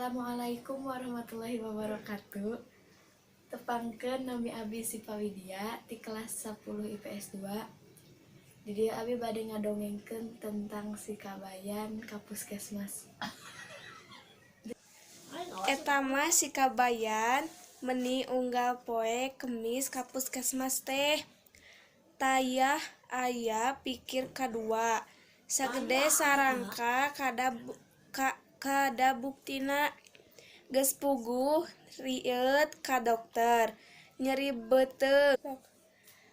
Assalamualaikum warahmatullahi wabarakatuh. Tepangkeun nami Abi Sipa Widya di kelas 10 IPS 2. Di dieu Abi bade ngadongengkeun tentang si Kabayan ka Puskesmas. Eta mah si Kabayan meuni unggal poe Kemis ka Puskesmas teh. Tayah aya pikir kadua. Sagede sarangka kada buktina. Geus puguh rieut ka dokter. Nyeri beuteung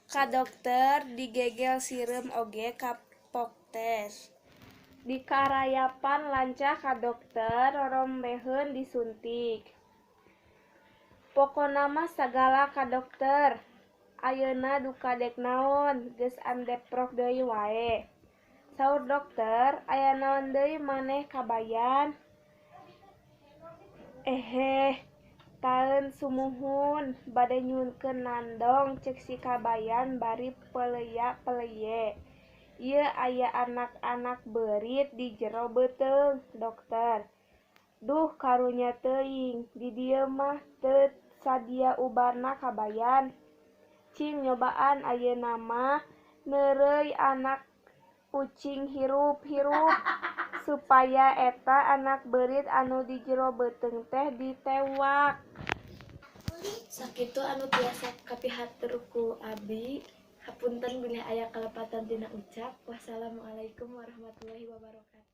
ka dokter, digegel sireum oge ka poktes. Di karayapan lancah ka dokter, rorombeheun disuntik. Pokona mah sagala ka dokter. Ayeuna duka dek naon, geus andeprok deui wae. Saur dokter, aya naon deui maneh Kabayan? Taeun sumuhun, bade nyuhunkeun nandong ceuk si Kabayan bari pelea-peleye. Ieu aya anak-anak beurit di jero beuteung, dokter. Duh karunya teuing, di dieu mah teu sadia ubarna Kabayan. Cing nyobaan ayeuna mah neureuy anak ucing hirup-hirup supaya eta anak beurit anu di jero beuteung teh ditewak. Sakitu anu tiasa kapihatur ku Abi. Hapunten bilih aya kalepatan tina ucap. Wassalamualaikum warahmatullahi wabarakatuh.